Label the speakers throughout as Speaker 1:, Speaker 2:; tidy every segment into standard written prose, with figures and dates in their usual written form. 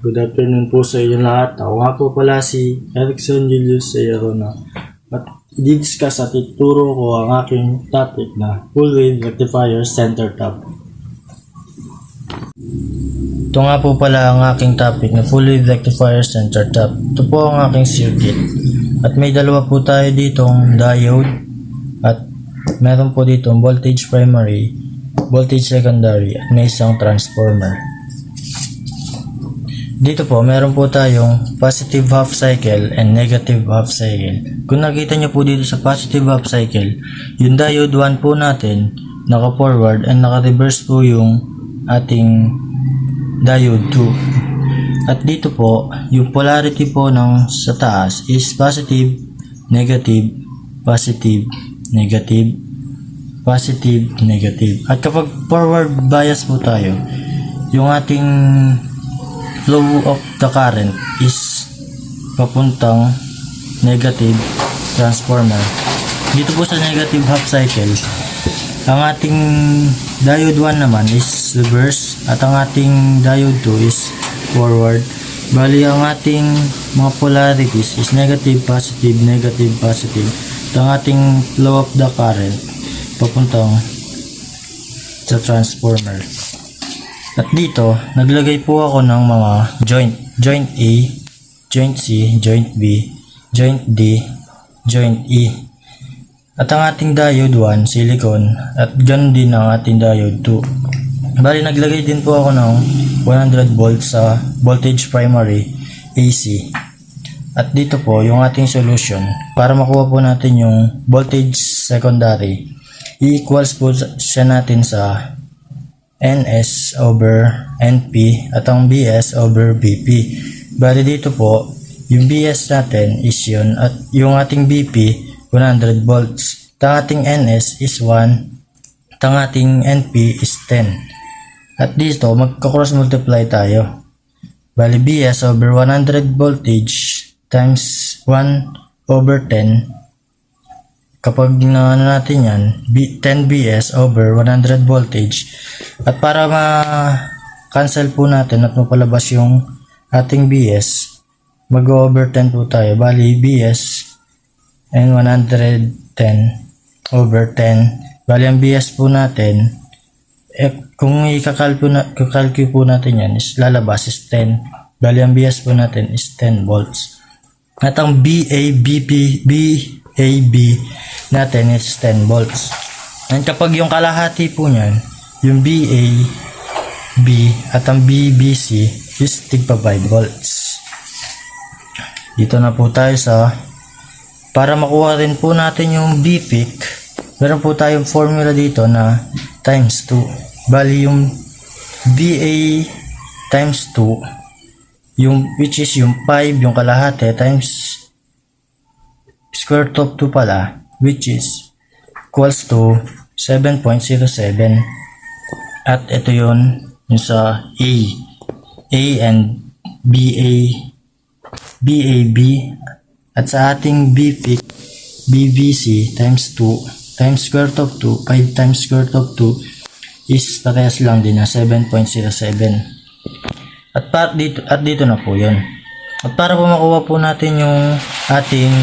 Speaker 1: Good afternoon po sa inyo lahat. Ako nga po pala si Erickson Julius Sayarona. At i-discuss at ituro ko ang aking topic na full wave rectifier center tap. Ito nga po pala ang aking topic na full wave rectifier center tap. Ito po ang aking circuit. At may dalawa po tayo ditong diode at meron po ditong voltage primary, voltage secondary at may isang transformer. Dito po, meron po tayong positive half cycle and negative half cycle. Kung nakita nyo po dito sa positive half cycle, yung diode 1 po natin, naka-forward and naka-reverse po yung ating diode 2. At dito po, yung polarity po ng sa taas is positive, negative, positive, negative, positive, negative. At kapag forward bias po tayo, yung ating flow of the current is papuntang negative transformer. Dito po sa negative half cycle, ang ating diode 1 naman is reverse at ang ating diode 2 is forward. Bali ang ating mga polarities is negative, positive, negative, positive. At ang ating flow of the current papuntang sa transformer. At dito, naglagay po ako ng mga joint A, joint C, joint B, joint D, joint E. At ang ating diode 1, silicon, at ganoon din ang ating diode 2. Bali, naglagay din po ako ng 100 volts sa voltage primary AC. At dito po, yung ating solution, para makuha po natin yung voltage secondary, i-equals po siya natin sa NS over NP at ang BS over BP. Bali dito po, yung BS natin is yun at yung ating BP 100 volts. At ang ating NS is 1 at ang ating NP is 10. At dito, magka-cross multiply tayo. Bali BS over 100 voltage times 1 over 10. Kapag naano natin yan, 10 BS over 100 voltage. At para ma-cancel po natin at mapalabas yung ating BS, mag-over 10 po tayo. Bali, BS and 110 over 10. Bali, ang BS po natin, kung i-calculate po natin yan, is lalabas is 10. Bali, ang BS po natin is 10 volts. At ang BAB natin is 10 volts. And kapag yung kalahati po niyan, yung BAB at ang BBC is tigpa 5 volts. Dito na po tayo sa, para makuha rin po natin yung B peak, meron po tayong formula dito na times 2. Bali yung BA times 2, yung which is yung 5, yung kalahati, times square root of 2 pala, which is equals to 7.07. At ito yun sa A and BAB. At sa ating B peak, BBC times 2 times square root of 2, 5 times square root of 2 is parehas lang din na 7.07. At dito na po yun. At para po makuha po natin yung ating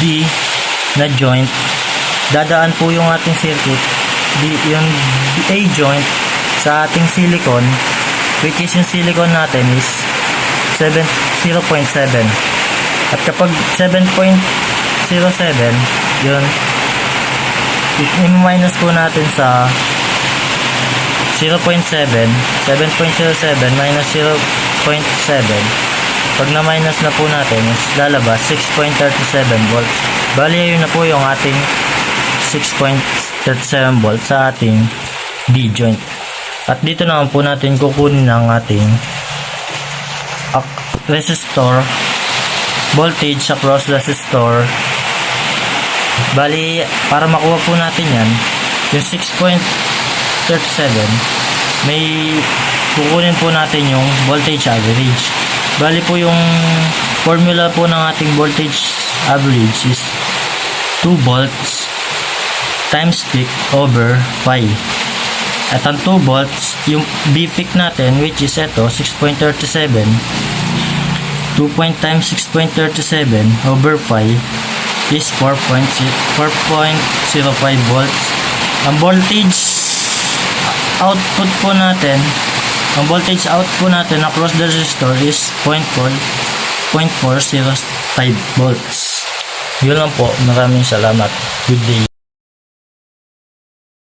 Speaker 1: D na joint, dadaan po yung ating circuit, yung A joint sa ating silicon, which is yung silicon natin is 0.7. At kapag 7.07, yun, i-minus po natin sa 0.7, 7.07 minus 0.7. Pag na-minus na po natin, is lalabas 6.37 volts. Bali, yun na po yung ating 6.37 volts sa ating D joint. At dito naman po natin kukunin ang ating resistor, voltage across resistor. Bali, para makuha po natin yan, yung 6.37, may kukunin po natin yung voltage average. Bali po yung formula po ng ating voltage average is 2 volts times peak over pi. At ang 2 volts, yung B-peak natin, which is ito, 6.37, 2 times 6.37 over 5 is 4.05 volts. Ang voltage output po natin, across the resistor is 0.405 volts. Yun lang po. Maraming salamat. Good day.